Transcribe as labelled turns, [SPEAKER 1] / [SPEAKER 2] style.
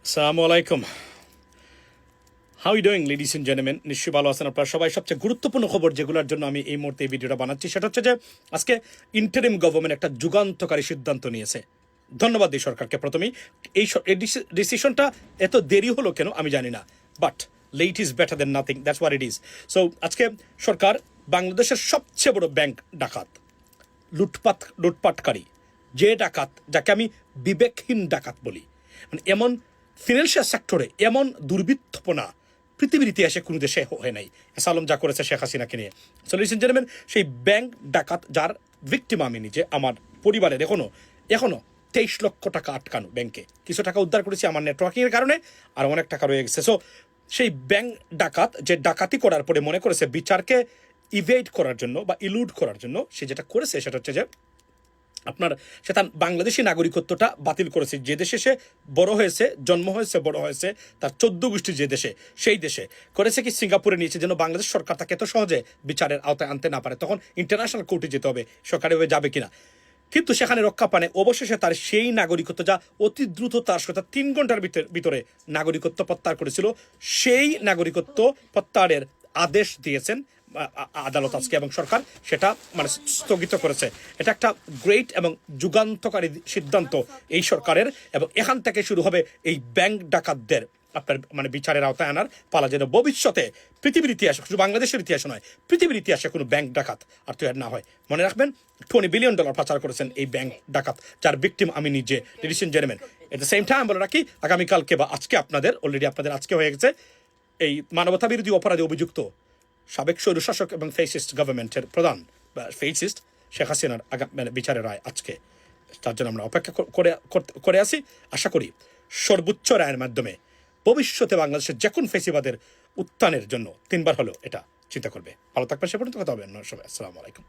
[SPEAKER 1] আসসালামু আলাইকুম। How you doing ladies and gentleman? নিশ্চয়ই ভালো আছেন আপনারা সবাই। সবচেয়ে গুরুত্বপূর্ণ খবর যেগুলোর জন্য আমি এই মুহূর্তে এই ভিডিওটা বানাচ্ছি সেটা হচ্ছে যে আজকে ইন্টারিম গভর্নমেন্ট একটা যুগান্তকারী সিদ্ধান্ত নিয়েছে। ধন্যবাদ দিই সরকারকে প্রথমেই। এই ডিসিশনটা এত দেরি হলো কেন আমি জানি না, but let is better then nothing, that's what it is. So আজকে সরকার বাংলাদেশের সবচেয়ে বড় ব্যাংক ডাকাত, লুটপাটকারী যে ডাকাত, যাকে আমি বিবেকহীন ডাকাত বলি, মানে এমন ফিনান্সিয়াল সেক্টরে এমন দুর্বৃত্তপনা পৃথিবীর ইতিহাসে কোনো দেশে হয় নাই। আলম যা করেছে শেখ হাসিনাকে নিয়ে। সো লিসেন জেন্টলম্যান, সেই ব্যাংক ডাকাত যার ভিকটিম আমি নিজে, আমার পরিবারের এখনো 23 লক্ষ টাকা আটকানো ব্যাংকে। কিছু টাকা উদ্ধার করেছি আমার নেটওয়ার্কিংয়ের কারণে, আর অনেক টাকা রয়ে গেছে। সো সেই ব্যাংক ডাকাত যে ডাকাতি করার পরে মনে করেছে বিচারকে ইভেড করার জন্য বা ইলুড করার জন্য, সে যেটা করেছে সেটা হচ্ছে যে আপনার সে তার বাংলাদেশি নাগরিকত্বটা বাতিল করেছে। যে দেশে সে বড় হয়েছে, জন্ম হয়েছে, বড় হয়েছে, তার 14 গোষ্ঠী যে দেশে, সেই দেশে করেছে কি সিঙ্গাপুরে নিয়েছে, যেন বাংলাদেশ সরকার তাকে এত সহজে বিচারের আওতায় আনতে না পারে। তখন ইন্টারন্যাশনাল কোর্টে যেতে হবে, সরকারি ভাবে যাবে কিনা। কিন্তু সেখানে রক্ষা পানে অবশেষে তার সেই নাগরিকত্ব, যা অতি দ্রুত তার সাথে 3 ঘন্টার ভিতরে নাগরিকত্ব প্রত্যাহার করেছিল, সেই নাগরিকত্ব প্রত্যাহারের আদেশ দিয়েছেন আদালত আজকে, এবং সরকার সেটা মানে স্থগিত করেছে। এটা একটা গ্রেট এবং যুগান্তকারী সিদ্ধান্ত এই সরকারের, এবং এখান থেকে শুরু হবে এই ব্যাংক ডাকাতদের আপনার মানে বিচারের আওতায় আনার পালা, যেন ভবিষ্যতে পৃথিবীর ইতিহাসে, শুধু বাংলাদেশের ইতিহাসে নয়, পৃথিবীর ইতিহাসে কোনো ব্যাংক ডাকাত আর তৈরি না হয়। মনে রাখবেন, $20 বিলিয়ন পাচার করেছেন এই ব্যাংক ডাকাত, যার ভিকটিম আমি নিজে। Ladies and gentleman, at the same time বলে রাখি, আগামীকালকে বা আজকে আপনাদের আপনাদের আজকে হয়ে গেছে এই মানবতা বিরোধী অপরাধে অভিযুক্ত সাবেক স্বৈরশাসক এবং ফেসিস্ট গভর্নমেন্টের প্রধান বা ফেসিস্ট শেখ হাসিনার বিচারের রায় আজকে। তার জন্য আমরা অপেক্ষা করে আসি। আশা করি সর্বোচ্চ রায়ের মাধ্যমে ভবিষ্যতে বাংলাদেশের যে কোন ফেসিবাদের উত্থানের জন্য 3বার হলেও এটা চিন্তা করবে। ভালো থাকবেন, সে পর্যন্ত কথা হবে। সবাই আসসালামু আলাইকুম।